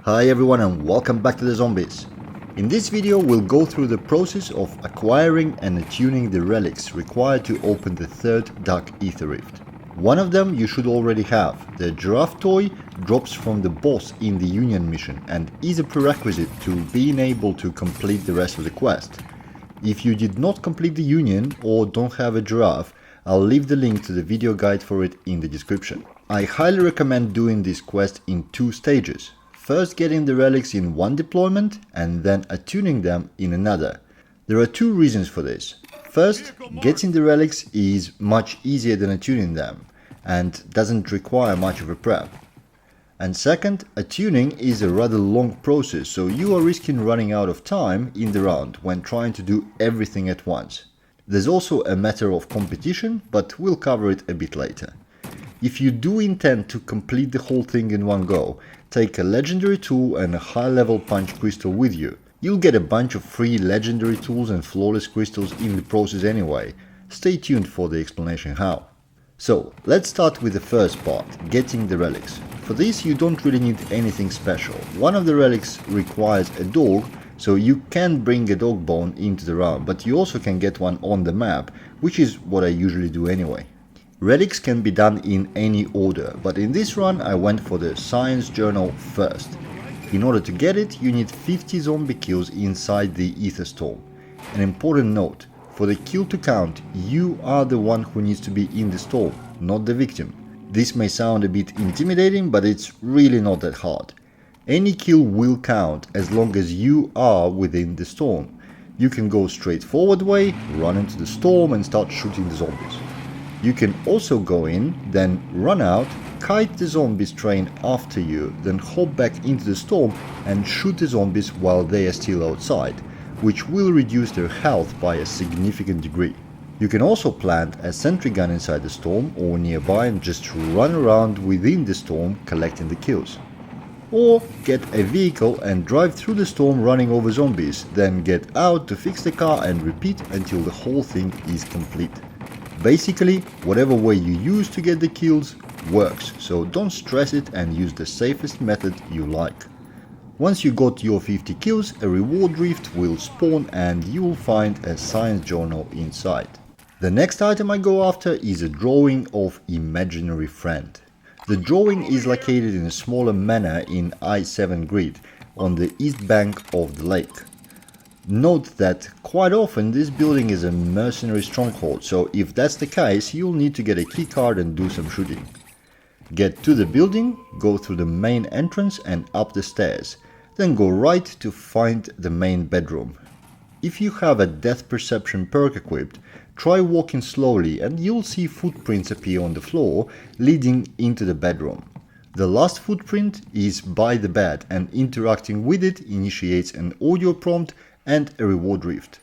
Hi everyone and welcome back to the Zombies. In this video we'll go through the process of acquiring and attuning the relics required to open the third Dark Aether Rift. One of them you should already have. The giraffe toy drops from the boss in the Union mission and is a prerequisite to being able to complete the rest of the quest. If you did not complete the Union or don't have a giraffe, I'll leave the link to the video guide for it in the description. I highly recommend doing this quest in two stages. First getting the relics in one deployment and then attuning them in another. There are two reasons for this. First, getting the relics is much easier than attuning them and doesn't require much of a prep. And second, attuning is a rather long process, so you are risking running out of time in the round when trying to do everything at once. There's also a matter of competition, but we'll cover it a bit later. If you do intend to complete the whole thing in one go, take a legendary tool and a high level punch crystal with you. You'll get a bunch of free legendary tools and flawless crystals in the process anyway. Stay tuned for the explanation how. So, let's start with the first part, getting the relics. For this you don't really need anything special. One of the relics requires a dog, so you can bring a dog bone into the round, but you also can get one on the map, which is what I usually do anyway. Relics can be done in any order, but in this run I went for the science journal first. In order to get it, you need 50 zombie kills inside the Ether Storm. An important note, for the kill to count, you are the one who needs to be in the storm, not the victim. This may sound a bit intimidating, but it's really not that hard. Any kill will count as long as you are within the storm. You can go straight forward way, run into the storm and start shooting the zombies. You can also go in, then run out, kite the zombies train after you, then hop back into the storm and shoot the zombies while they are still outside, which will reduce their health by a significant degree. You can also plant a sentry gun inside the storm or nearby and just run around within the storm collecting the kills. Or get a vehicle and drive through the storm running over zombies, then get out to fix the car and repeat until the whole thing is complete. Basically, whatever way you use to get the kills works, so don't stress it and use the safest method you like. Once you got your 50 kills, a reward rift will spawn and you will find a science journal inside. The next item I go after is a drawing of imaginary friend. The drawing is located in a smaller manor in I-7 grid on the east bank of the lake. Note that quite often this building is a mercenary stronghold, so if that's the case, you'll need to get a keycard and do some shooting. Get to the building, go through the main entrance and up the stairs, then go right to find the main bedroom. If you have a death perception perk equipped, try walking slowly and you'll see footprints appear on the floor leading into the bedroom. The last footprint is by the bed and interacting with it initiates an audio prompt and a reward rift.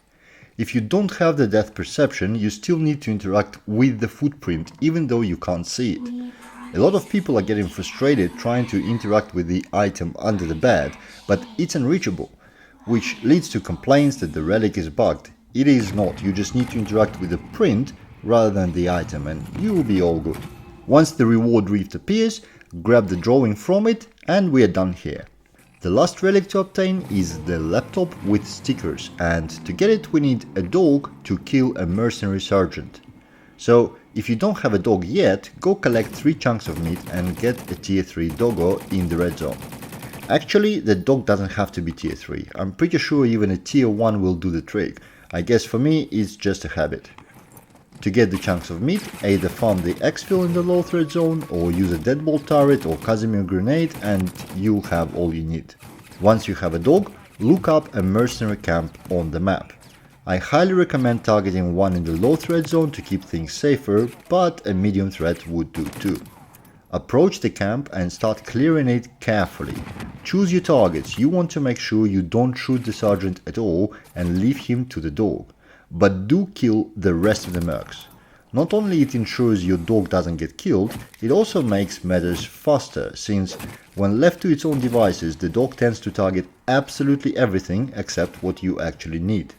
If you don't have the death perception, you still need to interact with the footprint even though you can't see it. A lot of people are getting frustrated trying to interact with the item under the bed, but it's unreachable, which leads to complaints that the relic is bugged. It is not, you just need to interact with the print rather than the item and you will be all good. Once the reward rift appears, grab the drawing from it and we are done here. The last relic to obtain is the laptop with stickers, and to get it we need a dog to kill a mercenary sergeant. So if you don't have a dog yet, go collect 3 chunks of meat and get a tier 3 doggo in the red zone. Actually, the dog doesn't have to be tier 3, I'm pretty sure even a tier 1 will do the trick. I guess for me it's just a habit. To get the chunks of meat, either farm the exfil in the low threat zone or use a deadbolt turret or Casimir grenade and you'll have all you need. Once you have a dog, look up a mercenary camp on the map. I highly recommend targeting one in the low threat zone to keep things safer, but a medium threat would do too. Approach the camp and start clearing it carefully. Choose your targets, you want to make sure you don't shoot the sergeant at all and leave him to the dog. But do kill the rest of the mercs. Not only it ensures your dog doesn't get killed, it also makes matters faster, since when left to its own devices, the dog tends to target absolutely everything except what you actually need.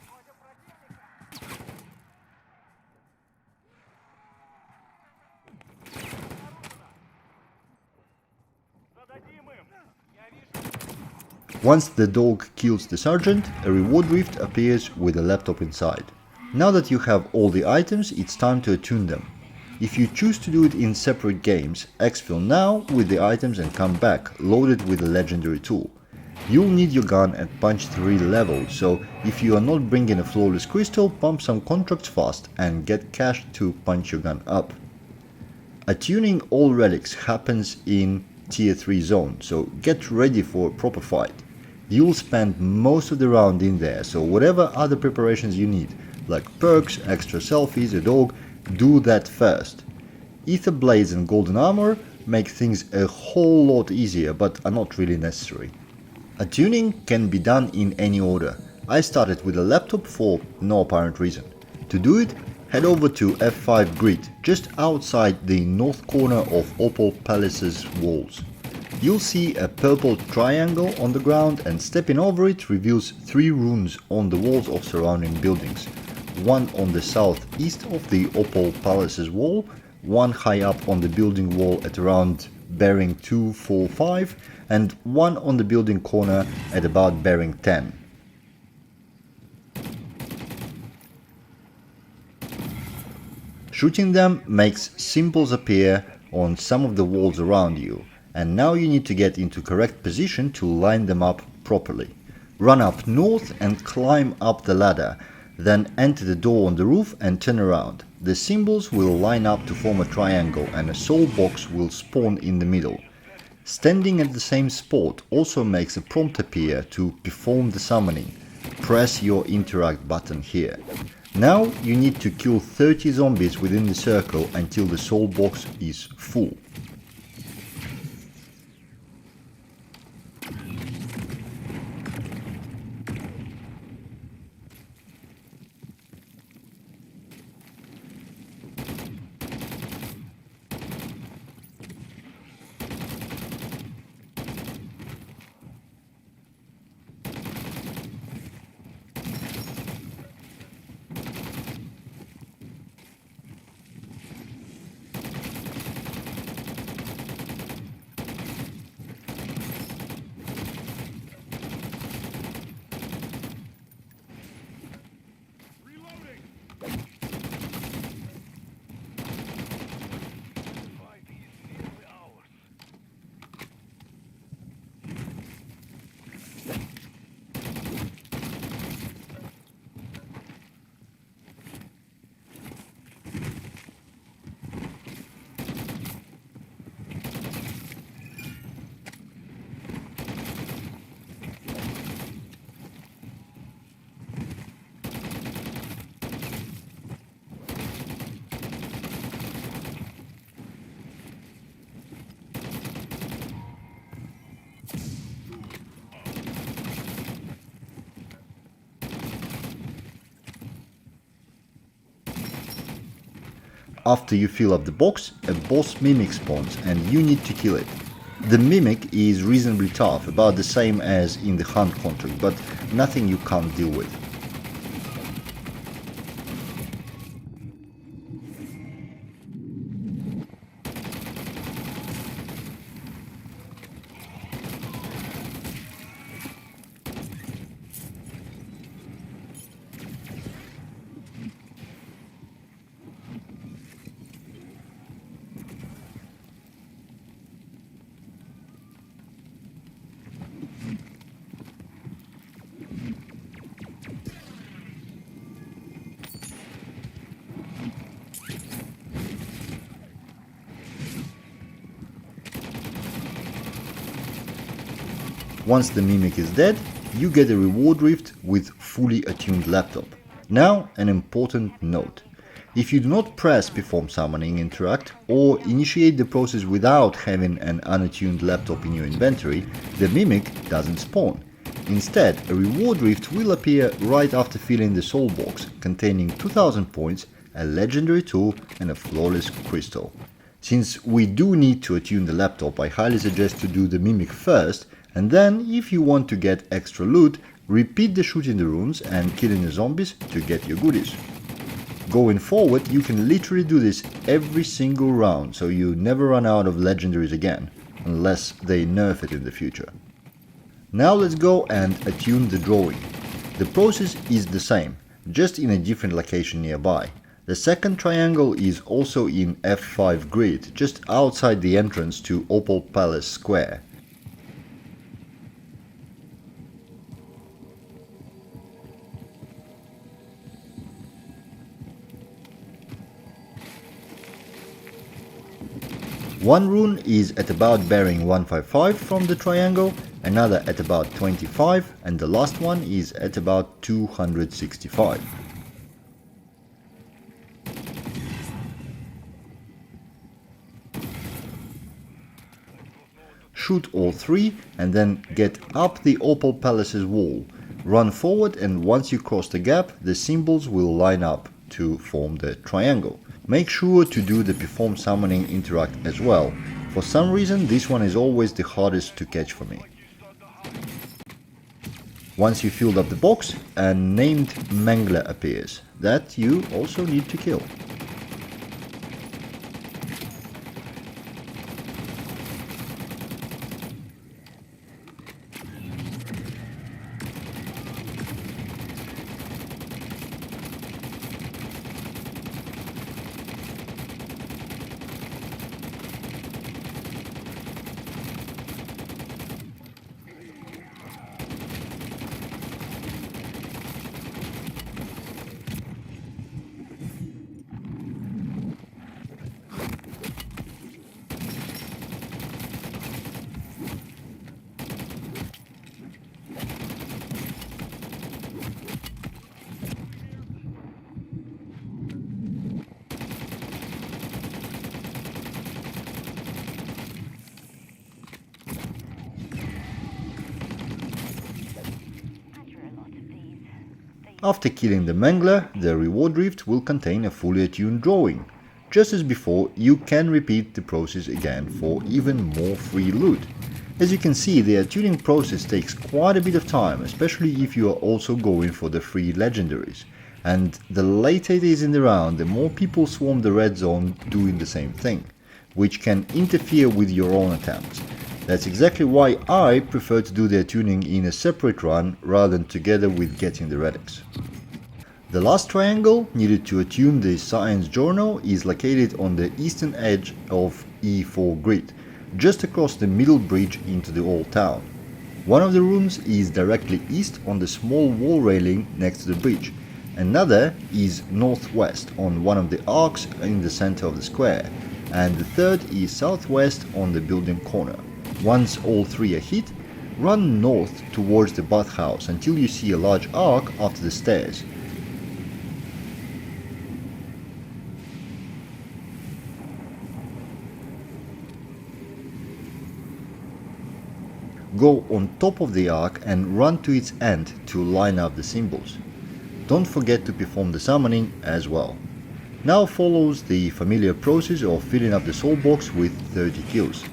Once the dog kills the sergeant, a reward rift appears with a laptop inside. Now that you have all the items, it's time to attune them. If you choose to do it in separate games, exfil now with the items and come back, loaded with a legendary tool. You'll need your gun at punch 3 level, so if you are not bringing a flawless crystal, pump some contracts fast and get cash to punch your gun up. Attuning all relics happens in tier 3 zone, so get ready for a proper fight. You'll spend most of the round in there, so whatever other preparations you need, like perks, extra selfies, a dog, do that first. Ether blades and golden armor make things a whole lot easier, but are not really necessary. Attuning can be done in any order. I started with a laptop for no apparent reason. To do it, head over to F5 grid, just outside the north corner of Opal Palace's walls. You'll see a purple triangle on the ground, and stepping over it reveals 3 runes on the walls of surrounding buildings. One on the southeast of the Opal Palace's wall, one high up on the building wall at around bearing 245, and one on the building corner at about bearing 10. Shooting them makes symbols appear on some of the walls around you, and now you need to get into correct position to line them up properly. Run up north and climb up the ladder, then enter the door on the roof and turn around. The symbols will line up to form a triangle and a soul box will spawn in the middle. Standing at the same spot also makes a prompt appear to perform the summoning. Press your interact button here. Now you need to kill 30 zombies within the circle until the soul box is full. After you fill up the box, a boss mimic spawns and you need to kill it. The mimic is reasonably tough, about the same as in the hunt contract, but nothing you can't deal with. Once the mimic is dead, you get a reward rift with fully attuned laptop. Now, an important note. If you do not press perform summoning interact or initiate the process without having an unattuned laptop in your inventory, the mimic doesn't spawn. Instead, a reward rift will appear right after filling the soul box, containing 2000 points, a legendary tool and a flawless crystal. Since we do need to attune the laptop, I highly suggest to do the mimic first, and then, if you want to get extra loot, repeat the shooting the runes and killing the zombies to get your goodies. Going forward, you can literally do this every single round, so you never run out of legendaries again, unless they nerf it in the future. Now let's go and attune the drawing. The process is the same, just in a different location nearby. The second triangle is also in F5 grid, just outside the entrance to Opal Palace Square. One rune is at about bearing 155 from the triangle, another at about 25, and the last one is at about 265. Shoot all three and then get up the Opal Palace's wall. Run forward, and once you cross the gap, the symbols will line up to form the triangle. Make sure to do the perform summoning interact as well. For some reason this one is always the hardest to catch for me. Once you filled up the box, a named Mangler appears that you also need to kill. After killing the Mangler, the reward rift will contain a fully attuned drawing. Just as before, you can repeat the process again for even more free loot. As you can see, the attuning process takes quite a bit of time, especially if you are also going for the free legendaries. And the later it is in the round, the more people swarm the red zone doing the same thing, which can interfere with your own attempts. That's exactly why I prefer to do the attuning in a separate run rather than together with getting the relics. The last triangle needed to attune the science journal is located on the eastern edge of E4 grid, just across the middle bridge into the old town. One of the rooms is directly east on the small wall railing next to the bridge. Another is northwest on one of the arcs in the center of the square, and the third is southwest on the building corner. Once all three are hit, run north towards the bathhouse until you see a large arc after the stairs. Go on top of the arc and run to its end to line up the symbols. Don't forget to perform the summoning as well. Now follows the familiar process of filling up the soul box with 30 kills.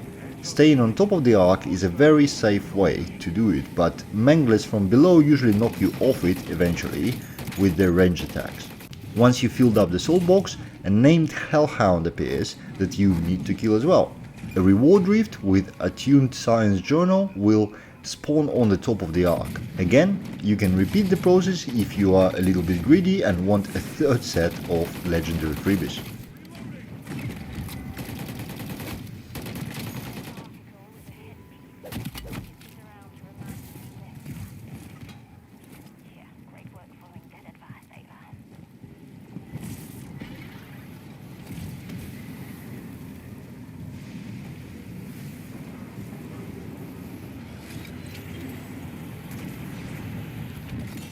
Staying on top of the arc is a very safe way to do it, but Manglers from below usually knock you off it eventually with their range attacks. Once you filled up the soul box, a named Hellhound appears that you need to kill as well. A reward rift with attuned science journal will spawn on the top of the arc. Again, you can repeat the process if you are a little bit greedy and want a third set of legendary freebies.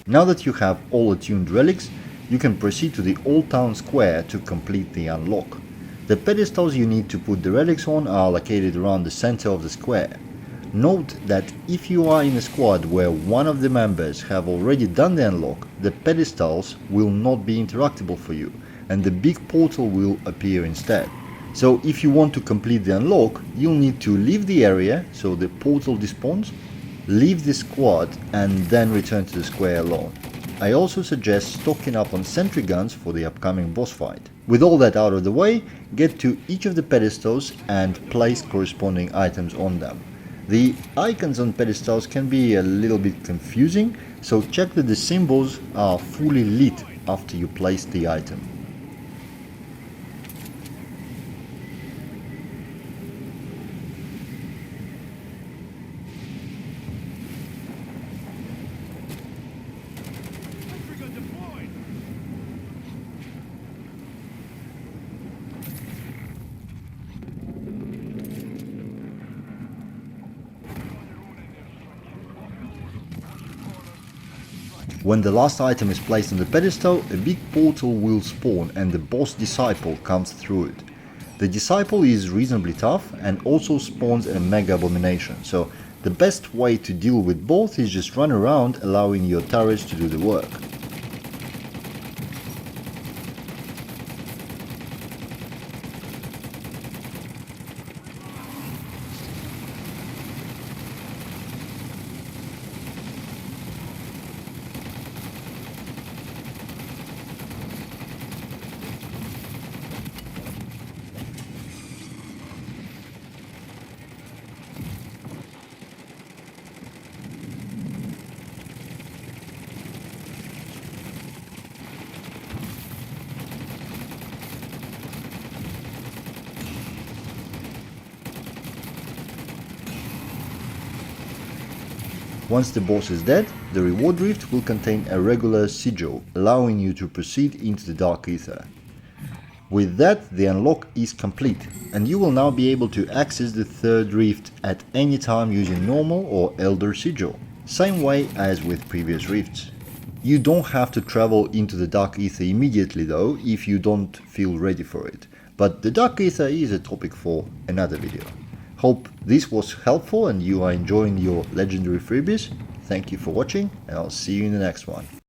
Now that you have all attuned relics, you can proceed to the Old Town Square to complete the unlock. The pedestals you need to put the relics on are located around the center of the square. Note that if you are in a squad where one of the members have already done the unlock, the pedestals will not be interactable for you, and the big portal will appear instead. So if you want to complete the unlock, you'll need to leave the area so the portal despawns, leave the squad and then return to the square alone. I also suggest stocking up on sentry guns for the upcoming boss fight. With all that out of the way, get to each of the pedestals and place corresponding items on them. The icons on pedestals can be a little bit confusing, so check that the symbols are fully lit after you place the item. When the last item is placed on the pedestal, a big portal will spawn and the boss disciple comes through it. The disciple is reasonably tough and also spawns a mega abomination, so the best way to deal with both is just run around allowing your turrets to do the work. Once the boss is dead, the reward rift will contain a regular sigil, allowing you to proceed into the Dark Aether. With that, the unlock is complete, and you will now be able to access the third rift at any time using normal or Elder Sigil, same way as with previous rifts. You don't have to travel into the Dark Aether immediately though, if you don't feel ready for it, but the Dark Aether is a topic for another video. Hope this was helpful and you are enjoying your legendary freebies. Thank you for watching and I'll see you in the next one.